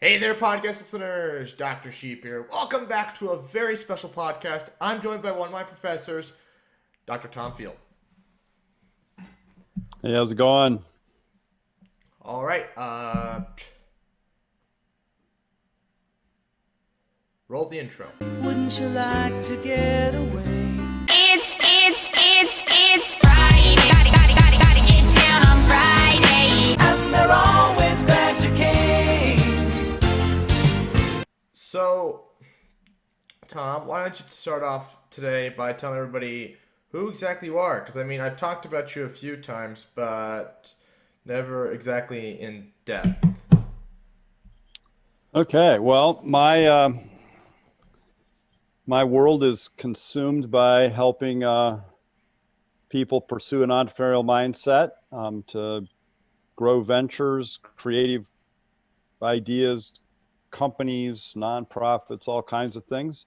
Hey there, podcast listeners. Dr. Sheep here. Welcome back to a very special podcast. I'm joined by one of my professors, Dr. Tom Field. Hey, how's it going? All right, roll the intro. Wouldn't you like to get away? It's Friday. Gotta get down on Friday. And they're always glad you came. So, Tom, why don't you start off today by telling everybody who exactly you are? Because, I've talked about you a few times, but never exactly in depth. Okay, well, my world is consumed by helping people pursue an entrepreneurial mindset, to grow ventures, creative ideas, companies, nonprofits, all kinds of things.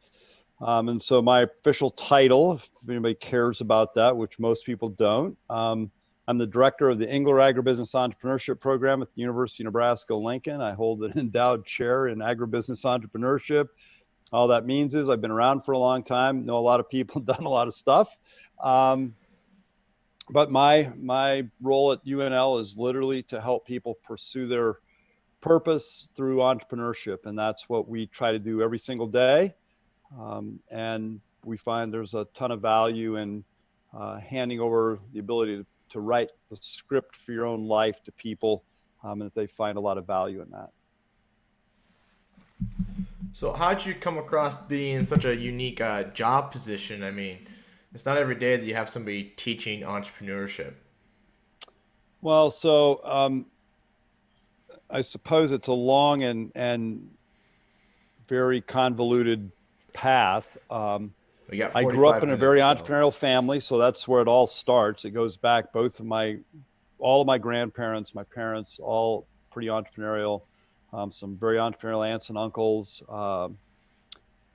And so my official title, if anybody cares about that, which most people don't, I'm the director of the Engler Agribusiness Entrepreneurship Program at the University of Nebraska-Lincoln. I hold an endowed chair in agribusiness entrepreneurship. All that means is I've been around for a long time, know a lot of people, done a lot of stuff. But my role at UNL is literally to help people pursue their purpose through entrepreneurship. And that's what we try to do every single day. And we find there's a ton of value in handing over the ability to write the script for your own life to people, and that they find a lot of value in that. So, how'd you come across being in such a unique job position? It's not every day that you have somebody teaching entrepreneurship. Well, so I suppose it's a long and very convoluted path. We got I grew up 45 in a very minutes, entrepreneurial family, so that's where it all starts. It goes back all of my grandparents, my parents, all pretty entrepreneurial. Some very entrepreneurial aunts and uncles,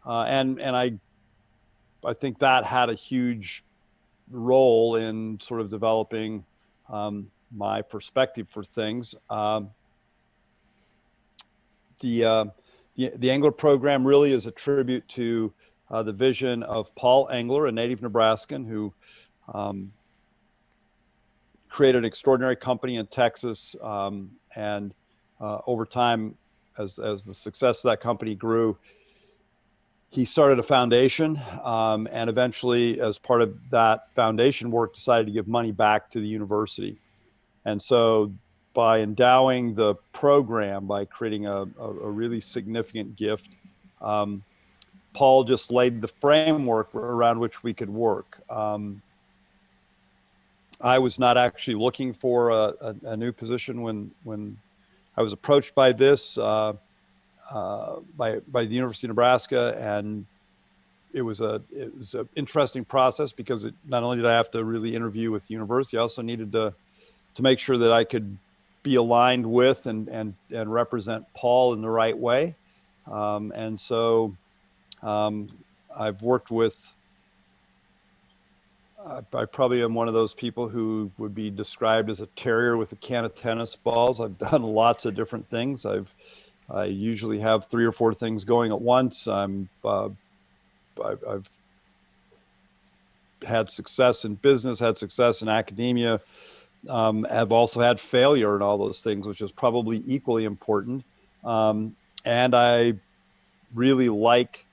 and I think that had a huge role in sort of developing my perspective for things. The Engler program really is a tribute to the vision of Paul Engler, a native Nebraskan who created an extraordinary company in Texas, and over time, as the success of that company grew, he started a foundation, and eventually, as part of that foundation work, decided to give money back to the university. And so by endowing the program, by creating a really significant gift, Paul just laid the framework around which we could work. I was not actually looking for a new position when I was approached by this by the University of Nebraska, and it was an interesting process because not only did I have to really interview with the university, I also needed to make sure that I could be aligned with and represent Paul in the right way. And so I've worked with, I probably am one of those people who would be described as a terrier with a can of tennis balls. I've done lots of different things. I usually have 3 or 4 things going at once. I've had success in business, had success in academia. I've also had failure in all those things, which is probably equally important. And I really like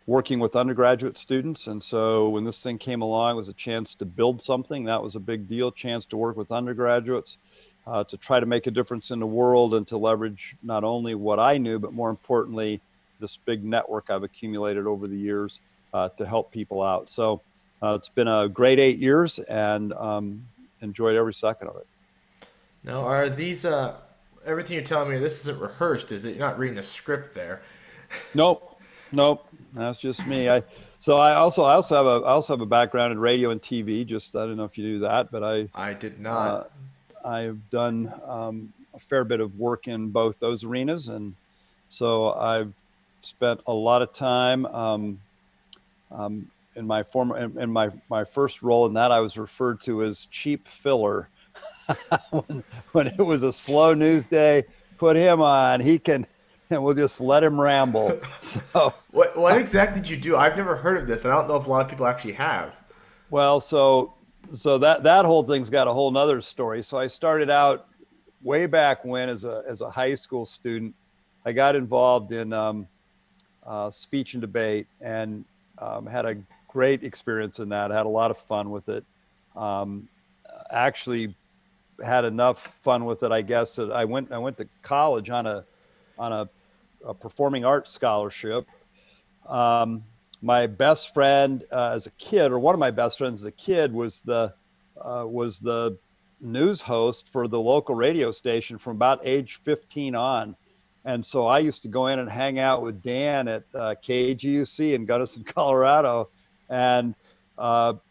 working with undergraduate students. And so when this thing came along, it was a chance to build something. That was a big deal, chance to work with undergraduates, to try to make a difference in the world and to leverage not only what I knew, but more importantly, this big network I've accumulated over the years to help people out. So it's been a great 8 years, and enjoyed every second of it. Now, are these everything you're telling me? This isn't rehearsed, is it? You're not reading a script there. Nope, that's just me. I also have a background in radio and TV. Just, I don't know if you do that, but I did not. I've done a fair bit of work in both those arenas, and so I've spent a lot of time in my first role in that. I was referred to as cheap filler when it was a slow news day put him on. He can, and we'll just let him ramble. So, What exactly did you do? I've never heard of this, and I don't know if a lot of people actually have. well, so that whole thing's got a whole nother story. So I started out way back when as a high school student. I got involved in speech and debate, and had a great experience in that. I had a lot of fun with it. Um, Actually had enough fun with it, I guess, that I went to college on a performing arts scholarship. Um, my best friend as a kid, or one of my best friends as a kid, was the news host for the local radio station from about age 15 on. And so I used to go in and hang out with Dan at KGUC in Gunnison, Colorado, and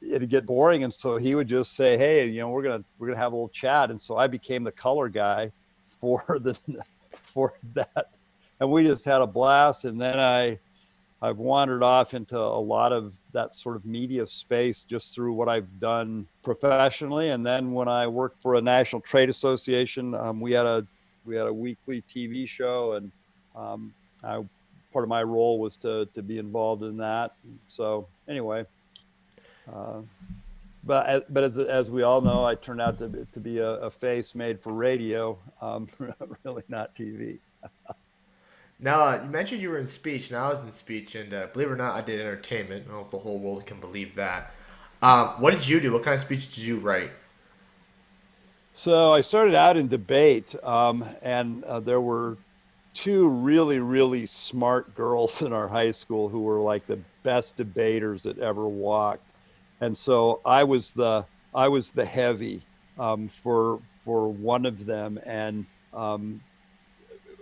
it'd get boring. And so he would just say, "Hey, we're gonna have a little chat." And so I became the color guy for the for that, and we just had a blast. And then I've wandered off into a lot of that sort of media space just through what I've done professionally. And then when I worked for a national trade association, we had a weekly TV show, and part of my role was to be involved in that. So anyway, but as we all know, I turned out to be a face made for radio, really not TV. Now, you mentioned you were in speech, and I was in speech, and believe it or not, I did entertainment. I don't know if the whole world can believe that. What did you do? What kind of speech did you write? So I started out in debate, and there were two really, really smart girls in our high school who were like the best debaters that ever walked. And so I was the heavy for one of them, and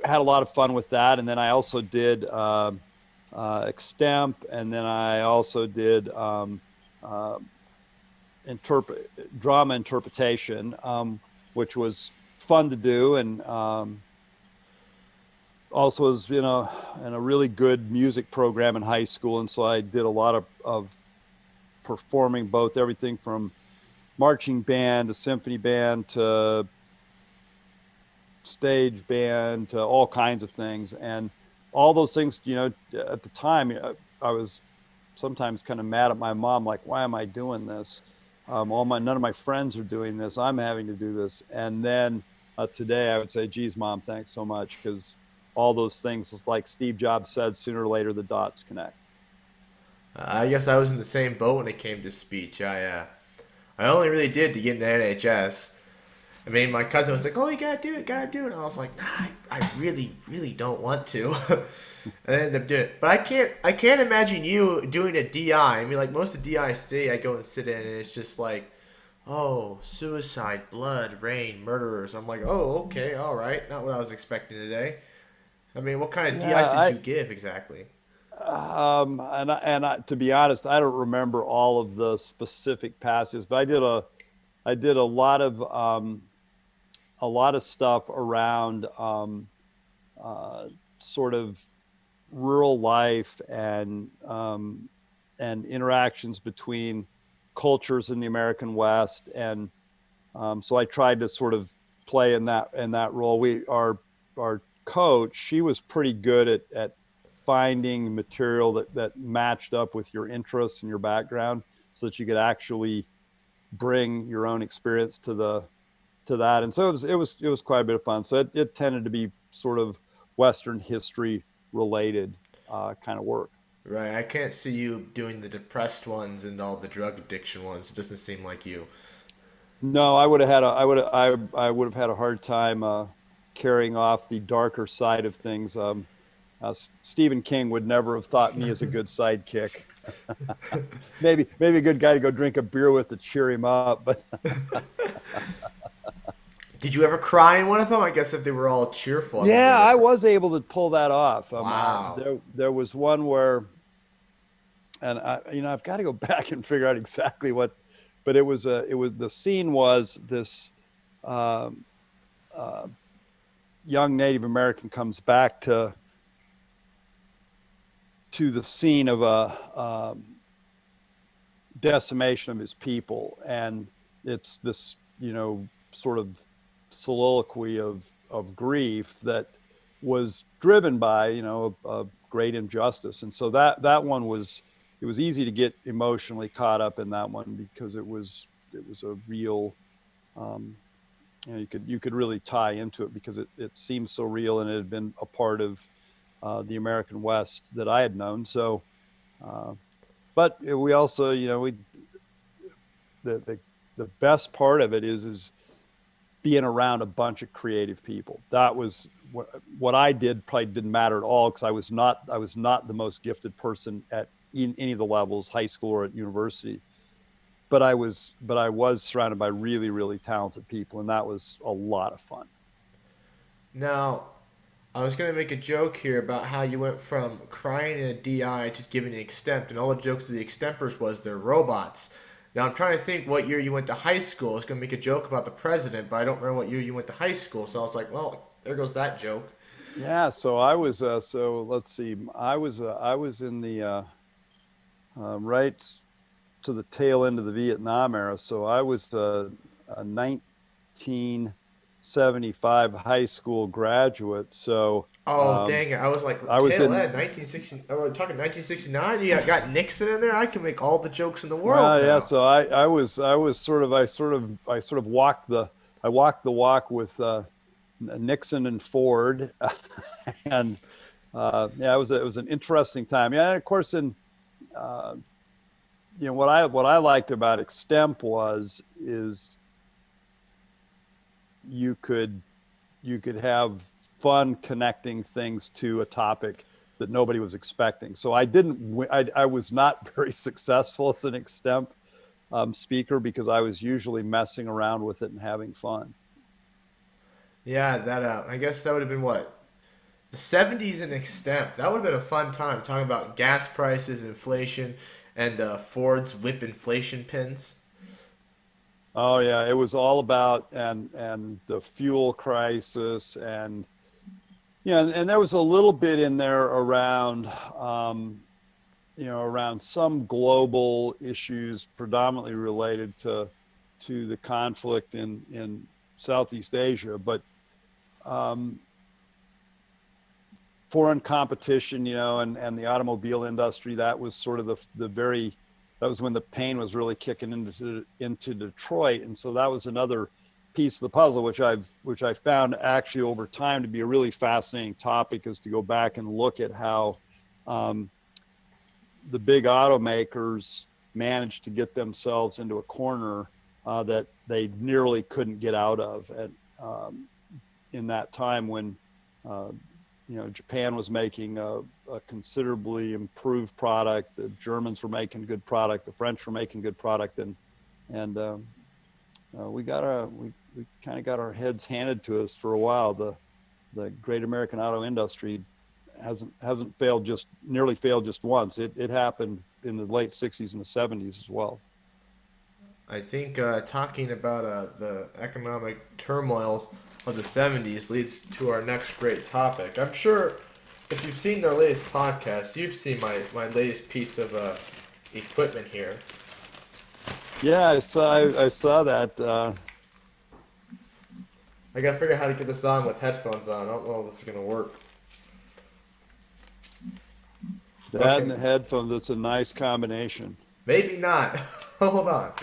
had a lot of fun with that. And then I also did extemp, and then I also did drama interpretation, which was fun to do, and also was in a really good music program in high school. And so I did a lot of performing, both everything from marching band to symphony band to stage band to all kinds of things. And all those things, at the time, I was sometimes kind of mad at my mom, like, why am I doing this? None of my friends are doing this. I'm having to do this. And then today I would say, geez, Mom, thanks so much. Because all those things, like Steve Jobs said, sooner or later, the dots connect. I guess I was in the same boat when it came to speech. I only really did to get in the NHS. I mean, my cousin was like, "Oh, you gotta do it, gotta do it." And I was like, "Nah, I really, really don't want to." And I ended up doing it. But I can't imagine you doing a DI. I mean, like most of the DIs today, I go and sit in, and it's just like, "Oh, suicide, blood, rain, murderers." I'm like, "Oh, okay, all right." Not what I was expecting today. I mean, what kind of DIs did you give exactly? To be honest, I don't remember all of the specific passages, but I did a lot of stuff around sort of rural life and interactions between cultures in the American West, and so I tried to sort of play in that role. Our coach, she was pretty good at finding material that matched up with your interests and your background, so that you could actually bring your own experience to that. And so it was quite a bit of fun. So it tended to be sort of Western history related kind of work. Right, I can't see you doing the depressed ones and all the drug addiction ones. It doesn't seem like you. No, I would have had a hard time carrying off the darker side of things. Stephen King would never have thought me as a good sidekick. maybe a good guy to go drink a beer with to cheer him up, but Did you ever cry in one of them? I guess if they were all cheerful. yeah, I was able to pull that off. Wow. There was one where, and I've got to go back and figure out exactly what, but the scene was this young Native American comes back to the scene of a decimation of his people, and it's this sort of soliloquy of of grief that was driven by, a great injustice. And so that one was, it was easy to get emotionally caught up in that one because it was a real, you could really tie into it because it seemed so real, and it had been a part of the American West that I had known. So, but we also, the best part of it is being around a bunch of creative people. That was what I did. Probably didn't matter at all because I was not the most gifted person in any of the levels, high school or at university. But I was surrounded by really, really talented people, and that was a lot of fun. Now, I was gonna make a joke here about how you went from crying in a DI to giving an extemp, and all the jokes of the extempers was they're robots. Now I'm trying to think what year you went to high school. I was gonna make a joke about the president, but I don't remember what year you went to high school. So I was like, well, there goes that joke. Yeah, so I was so let's see, I was in the right to the tail end of the Vietnam era. So I was a 1975 high school graduate. So Oh dang it! I was like I was tail in end 1960. Oh, we're talking 1969. You got Nixon in there. I can make all the jokes in the world well, yeah. now. So I was sort of walked the walk with Nixon and Ford, and yeah, it was an interesting time. Yeah, and of course, uh, what I liked about extemp is you could have fun connecting things to a topic that nobody was expecting. So I was not very successful as an extemp speaker because I was usually messing around with it and having fun. Yeah, that I guess that would have been what the 70s in extemp. That would have been a fun time talking about gas prices, inflation, and Ford's whip inflation pins. Oh yeah, it was all about and the fuel crisis, and and there was a little bit in there around around some global issues predominantly related to the conflict in Southeast Asia, but um, foreign competition, and the automobile industry, that was sort of that was when the pain was really kicking into Detroit. And so that was another piece of the puzzle, which I found actually over time to be a really fascinating topic, is to go back and look at how the big automakers managed to get themselves into a corner that they nearly couldn't get out of in that time when Japan was making a considerably improved product. The Germans were making good product. The French were making good product, and we kind of got our heads handed to us for a while. The great American auto industry hasn't nearly failed just once. It happened in the late '60s and the '70s as well. I think talking about the economic turmoils of the 70s leads to our next great topic. I'm sure if you've seen their latest podcast, you've seen my latest piece of equipment here. Yeah, I saw that. I gotta figure out how to get this on with headphones on. I don't know if this is gonna work. That Okay. and the headphones, it's a nice combination. Maybe not. Hold on.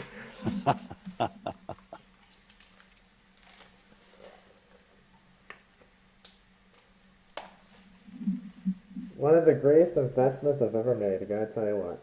One of the greatest investments I've ever made, I gotta tell you what.